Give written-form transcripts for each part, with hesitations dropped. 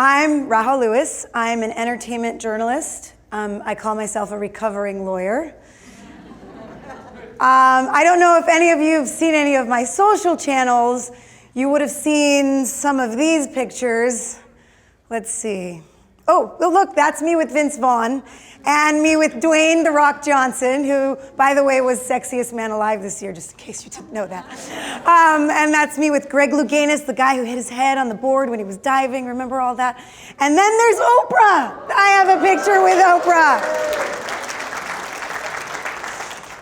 I'm Raha Lewis. I'm an entertainment journalist. I call myself a recovering lawyer. I don't know if any of you have seen any of my social channels. You would have seen some of these pictures. Let's see. Oh, look, that's me with Vince Vaughn and me with Dwayne "The Rock" Johnson, who, by the way, was sexiest man alive this year, just in case you didn't know that. And that's me with Greg Louganis, the guy who hit his head on the board when he was diving. Remember all that? And then there's Oprah. I have a picture with Oprah.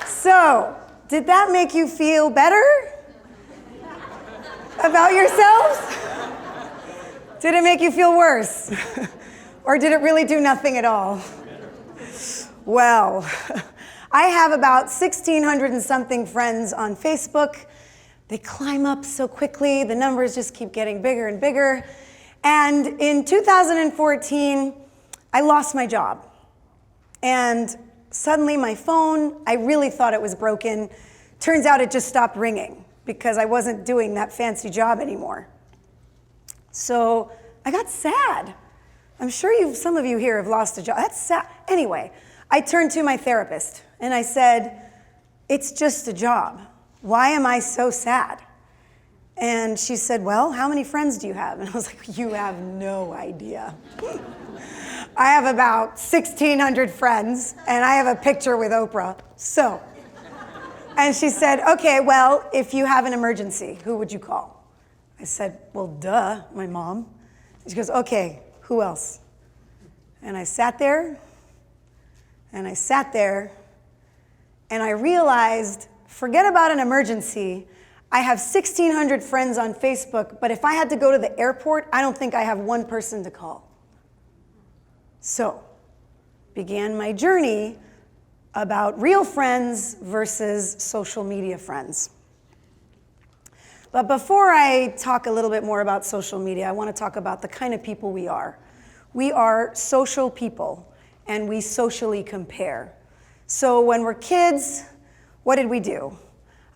So, did that make you feel better about yourselves? Did it make you feel worse? Or did it really do nothing at all? Well, I have about 1,600 and something friends on Facebook. They climb up so quickly, the numbers just keep getting bigger and bigger. And in 2014, I lost my job. And suddenly my phone, I really thought it was broken. Turns out it just stopped ringing because I wasn't doing that fancy job anymore. So I got sad. I'm sure some of you here have lost a job. That's sad. Anyway, I turned to my therapist and I said, it's just a job. Why am I so sad? And she said, well, how many friends do you have? And I was like, you have no idea. I have about 1,600 friends and I have a picture with Oprah. So, and she said, okay, well, if you have an emergency, who would you call? I said, well, duh, my mom. She goes, okay, who else? And I sat there, and I sat there, and I realized, forget about an emergency. I have 1,600 friends on Facebook, but if I had to go to the airport, I don't think I have one person to call. So, began my journey about real friends versus social media friends. But before I talk a little bit more about social media, I want to talk about the kind of people we are. We are social people, and we socially compare. So when we're kids, what did we do?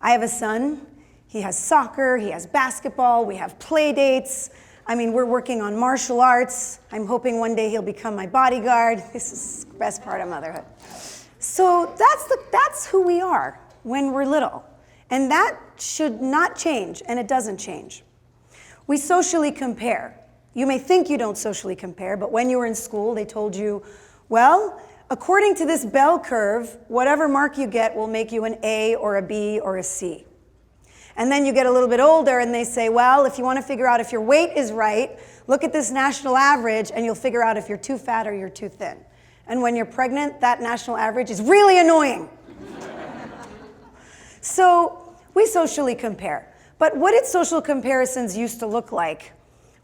I have a son. He has soccer. He has basketball. We have play dates. I mean, we're working on martial arts. I'm hoping one day he'll become my bodyguard. This is the best part of motherhood. So that's who we are when we're little. And that should not change, and it doesn't change. We socially compare. You may think you don't socially compare, but when you were in school, they told you, well, according to this bell curve, whatever mark you get will make you an A or a B or a C. And then you get a little bit older, and they say, well, if you want to figure out if your weight is right, look at this national average, and you'll figure out if you're too fat or you're too thin. And when you're pregnant, that national average is really annoying. So we socially compare. But what did social comparisons used to look like?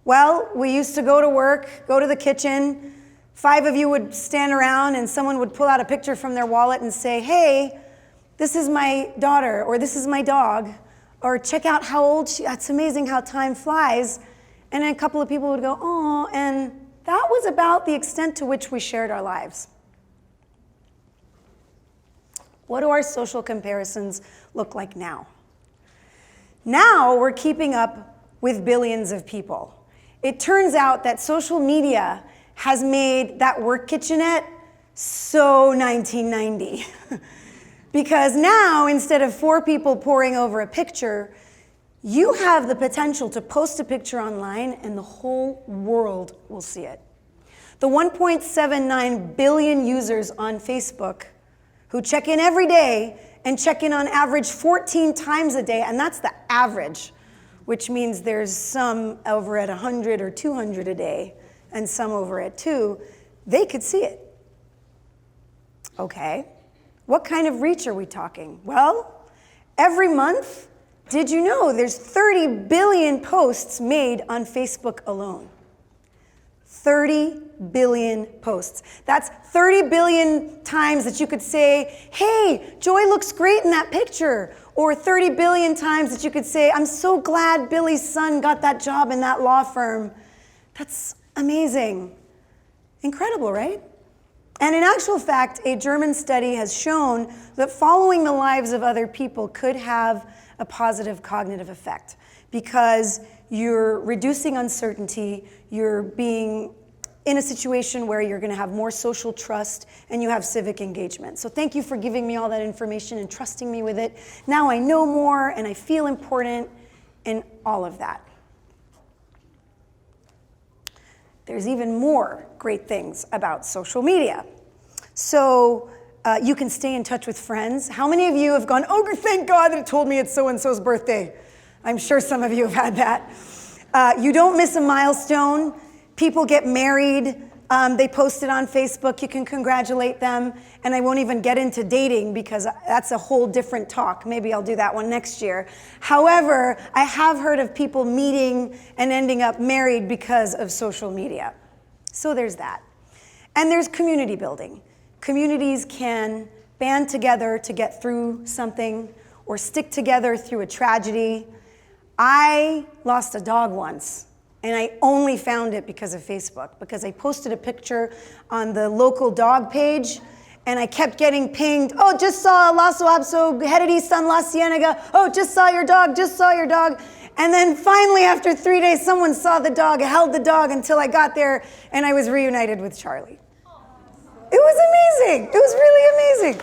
Well, we used to go to work, go to the kitchen, 5 of you would stand around and someone would pull out a picture from their wallet and say, hey, this is my daughter, or this is my dog, or check out how old she is. It's amazing how time flies. And then a couple of people would go, oh, and that was about the extent to which we shared our lives. What do our social comparisons look like now? Now we're keeping up with billions of people. It turns out that social media has made that work kitchenette so 1990. Because now, instead of 4 people poring over a picture, you have the potential to post a picture online and the whole world will see it. The 1.79 billion users on Facebook who check in every day and check in on average 14 times a day, and that's the average, which means there's some over at 100 or 200 a day and some over at 2, they could see it. Okay, what kind of reach are we talking? Well, every month, did you know there's 30 billion posts made on Facebook alone? 30 billion posts. That's 30 billion times that you could say, hey, Joy looks great in that picture. Or 30 billion times that you could say, I'm so glad Billy's son got that job in that law firm. That's amazing. Incredible, right? And in actual fact, a German study has shown that following the lives of other people could have a positive cognitive effect because you're reducing uncertainty, you're being in a situation where you're going to have more social trust and you have civic engagement. So thank you for giving me all that information and trusting me with it. Now I know more and I feel important and all of that. There's even more great things about social media. So you can stay in touch with friends. How many of you have gone, oh, thank God that it told me it's so-and-so's birthday? I'm sure some of you have had that. You don't miss a milestone. People get married. They post it on Facebook. You can congratulate them. And I won't even get into dating because that's a whole different talk. Maybe I'll do that one next year. However, I have heard of people meeting and ending up married because of social media. So there's that. And there's community building. Communities can band together to get through something or stick together through a tragedy. I lost a dog once. And I only found it because of Facebook, because I posted a picture on the local dog page, and I kept getting pinged, oh, just saw Lasso Abso, headed east on La Cienega, oh, just saw your dog, just saw your dog. And then finally, after 3 days, someone saw the dog, held the dog until I got there, and I was reunited with Charlie. It was amazing. It was really amazing.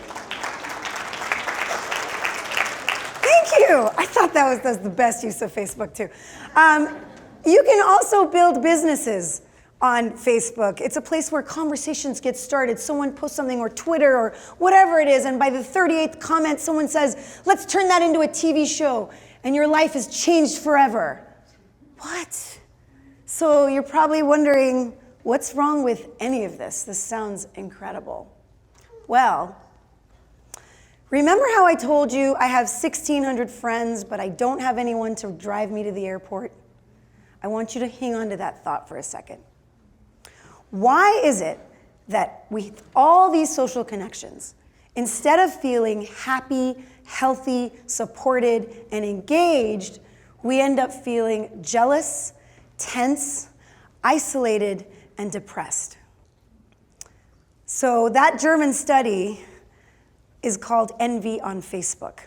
Thank you. I thought that was the best use of Facebook, too. You can also build businesses on Facebook. It's a place where conversations get started. Someone posts something, or Twitter, or whatever it is, and by the 38th comment, someone says, let's turn that into a TV show, and your life is changed forever. What? So you're probably wondering, what's wrong with any of this? This sounds incredible. Well, remember how I told you I have 1,600 friends, but I don't have anyone to drive me to the airport? I want you to hang on to that thought for a second. Why is it that with all these social connections, instead of feeling happy, healthy, supported, and engaged, we end up feeling jealous, tense, isolated, and depressed? So that German study is called Envy on Facebook.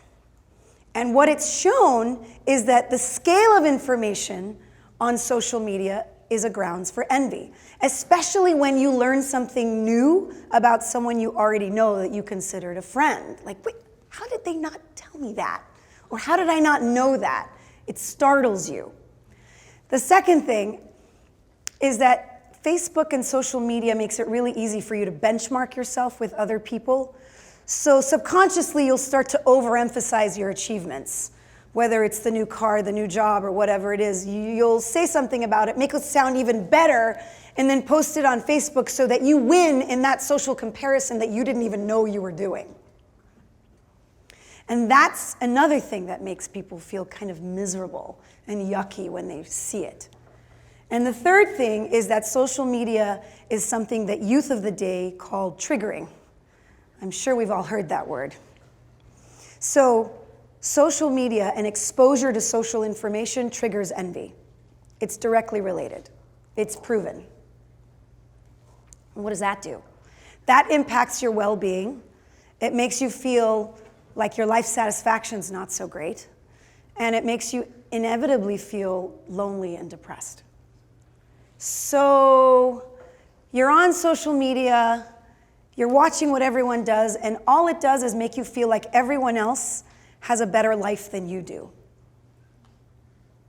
And what it's shown is that the scale of information on social media is a grounds for envy, especially when you learn something new about someone you already know that you considered a friend. Like, wait, how did they not tell me that? Or how did I not know that? It startles you. The second thing is that Facebook and social media makes it really easy for you to benchmark yourself with other people. So subconsciously, you'll start to overemphasize your achievements. Whether it's the new car, the new job, or whatever it is, you'll say something about it, make it sound even better, and then post it on Facebook so that you win in that social comparison that you didn't even know you were doing. And that's another thing that makes people feel kind of miserable and yucky when they see it. And the third thing is that social media is something that youth of the day call triggering. I'm sure we've all heard that word. So, social media and exposure to social information triggers envy. It's directly related. It's proven. And what does that do? That impacts your well-being. It makes you feel like your life satisfaction's not so great. And it makes you inevitably feel lonely and depressed. So you're on social media, you're watching what everyone does, and all it does is make you feel like everyone else has a better life than you do.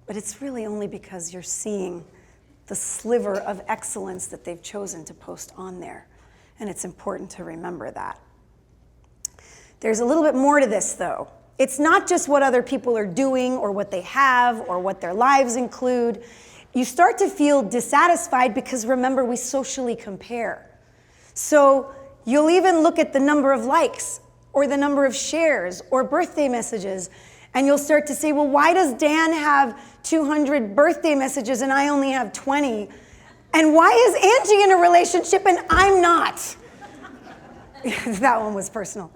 But it's really only because you're seeing the sliver of excellence that they've chosen to post on there. And it's important to remember that. There's a little bit more to this, though. It's not just what other people are doing or what they have or what their lives include. You start to feel dissatisfied because, remember, we socially compare. So you'll even look at the number of likes or the number of shares or birthday messages, and you'll start to say, well, why does Dan have 200 birthday messages and I only have 20? And why is Angie in a relationship and I'm not? That one was personal.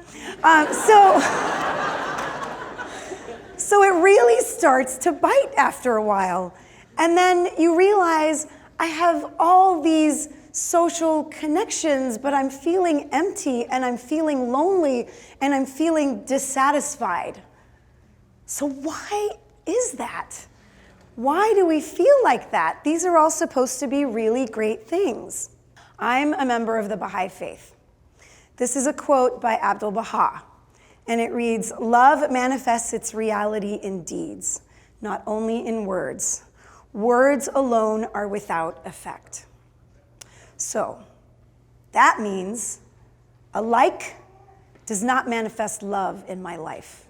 So it really starts to bite after a while. And then you realize, I have all these social connections, but I'm feeling empty and I'm feeling lonely and I'm feeling dissatisfied. So why is that? Why do we feel like that? These are all supposed to be really great things. I'm a member of the Baha'i faith. This is a quote by Abdul Baha, and it reads, "Love manifests its reality in deeds, not only in words. Words alone are without effect." So, that means a like does not manifest love in my life.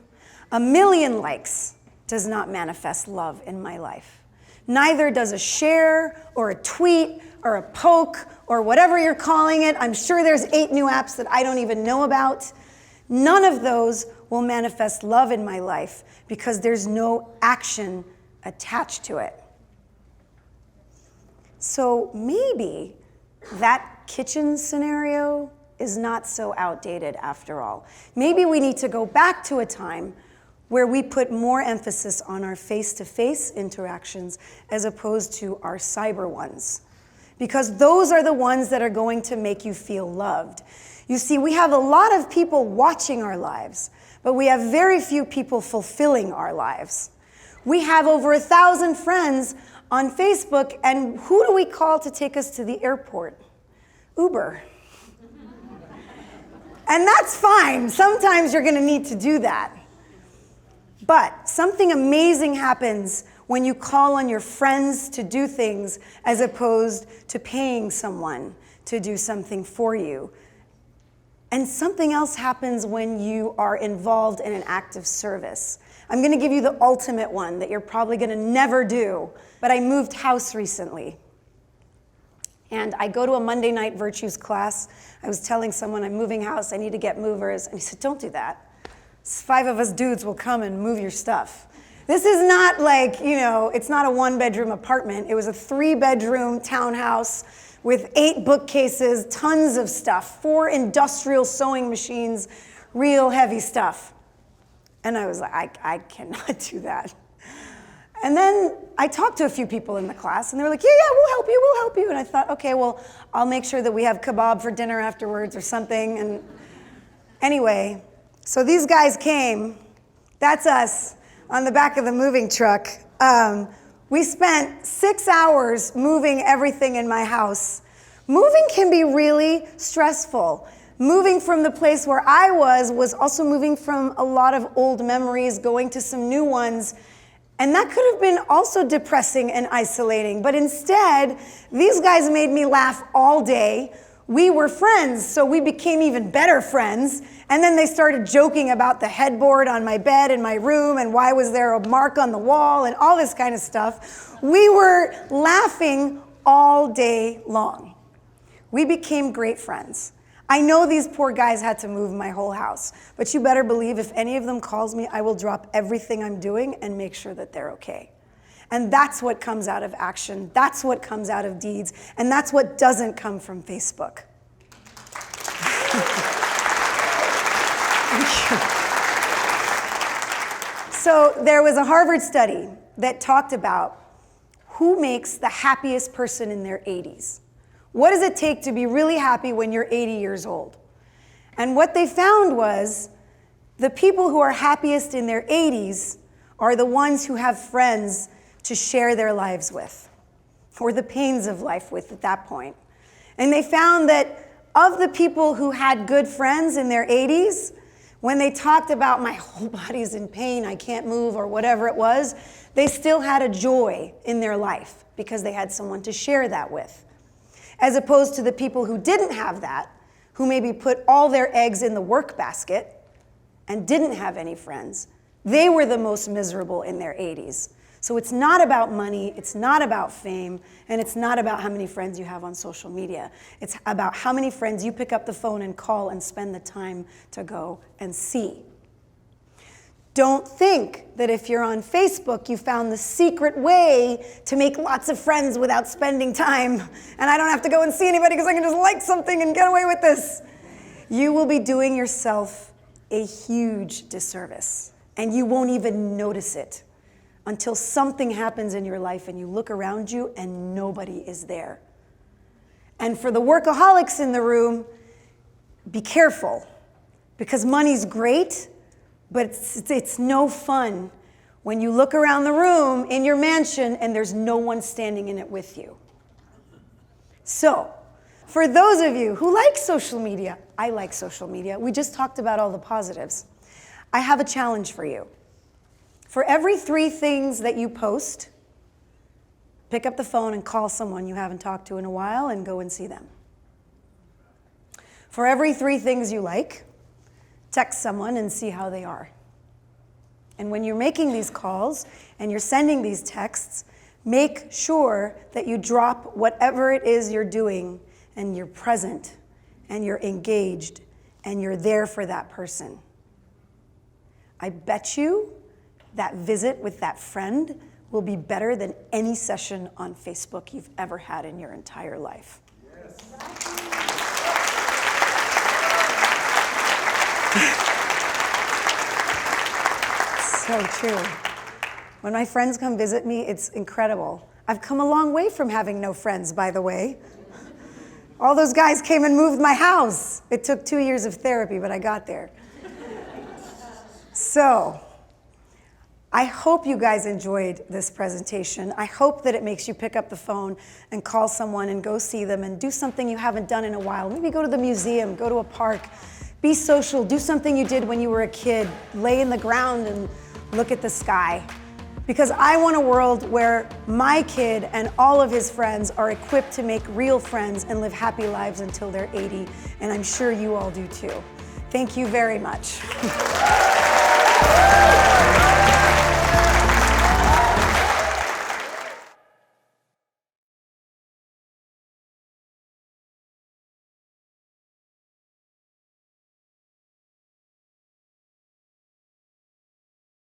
A million likes does not manifest love in my life. Neither does a share or a tweet or a poke or whatever you're calling it. I'm sure there's 8 new apps that I don't even know about. None of those will manifest love in my life because there's no action attached to it. So maybe that kitchen scenario is not so outdated after all. Maybe we need to go back to a time where we put more emphasis on our face-to-face interactions as opposed to our cyber ones. Because those are the ones that are going to make you feel loved. You see, we have a lot of people watching our lives, but we have very few people fulfilling our lives. We have over 1,000 friends on Facebook, and who do we call to take us to the airport? Uber. And that's fine. Sometimes you're going to need to do that. But something amazing happens when you call on your friends to do things as opposed to paying someone to do something for you. And something else happens when you are involved in an act of service. I'm going to give you the ultimate one that you're probably going to never do, but I moved house recently. And I go to a Monday night virtues class. I was telling someone I'm moving house, I need to get movers. And he said, "Don't do that. 5 of us dudes will come and move your stuff." This is not like, it's not a 1-bedroom apartment. It was a 3-bedroom townhouse with 8 bookcases, tons of stuff, 4 industrial sewing machines, real heavy stuff. And I was like, I cannot do that. And then I talked to a few people in the class, and they were like, yeah, we'll help you. And I thought, okay, well, I'll make sure that we have kebab for dinner afterwards or something. And anyway, so these guys came. That's us on the back of the moving truck. We spent 6 hours moving everything in my house. Moving can be really stressful. Moving from the place where I was also moving from a lot of old memories, going to some new ones. And that could have been also depressing and isolating. But instead, these guys made me laugh all day. We were friends, so we became even better friends. And then they started joking about the headboard on my bed in my room and why was there a mark on the wall and all this kind of stuff. We were laughing all day long. We became great friends. I know these poor guys had to move my whole house, but you better believe if any of them calls me, I will drop everything I'm doing and make sure that they're okay. And that's what comes out of action. That's what comes out of deeds. And that's what doesn't come from Facebook. So there was a Harvard study that talked about who makes the happiest person in their 80s. What does it take to be really happy when you're 80 years old? And what they found was the people who are happiest in their 80s are the ones who have friends to share their lives with, or the pains of life with at that point. And they found that of the people who had good friends in their 80s, when they talked about my whole body's in pain, I can't move, or whatever it was, they still had a joy in their life because they had someone to share that with. As opposed to the people who didn't have that, who maybe put all their eggs in the work basket and didn't have any friends, they were the most miserable in their 80s. So it's not about money, it's not about fame, and it's not about how many friends you have on social media. It's about how many friends you pick up the phone and call and spend the time to go and see. Don't think that if you're on Facebook, you found the secret way to make lots of friends without spending time, and I don't have to go and see anybody because I can just like something and get away with this. You will be doing yourself a huge disservice, and you won't even notice it until something happens in your life and you look around you and nobody is there. And for the workaholics in the room, be careful, because money's great, but it's no fun when you look around the room in your mansion and there's no one standing in it with you. So, for those of you who like social media, I like social media. We just talked about all the positives. I have a challenge for you. For every 3 things that you post, pick up the phone and call someone you haven't talked to in a while and go and see them. For every 3 things you like, text someone and see how they are. And when you're making these calls and you're sending these texts, make sure that you drop whatever it is you're doing and you're present and you're engaged and you're there for that person. I bet you that visit with that friend will be better than any session on Facebook you've ever had in your entire life. Yes. So true. When my friends come visit me, it's incredible. I've come a long way from having no friends, by the way. All those guys came and moved my house. It took 2 years of therapy, but I got there. So, I hope you guys enjoyed this presentation. I hope that it makes you pick up the phone and call someone and go see them and do something you haven't done in a while. Maybe go to the museum, go to a park, be social, do something you did when you were a kid, lay in the ground and look at the sky. Because I want a world where my kid and all of his friends are equipped to make real friends and live happy lives until they're 80, and I'm sure you all do too. Thank you very much.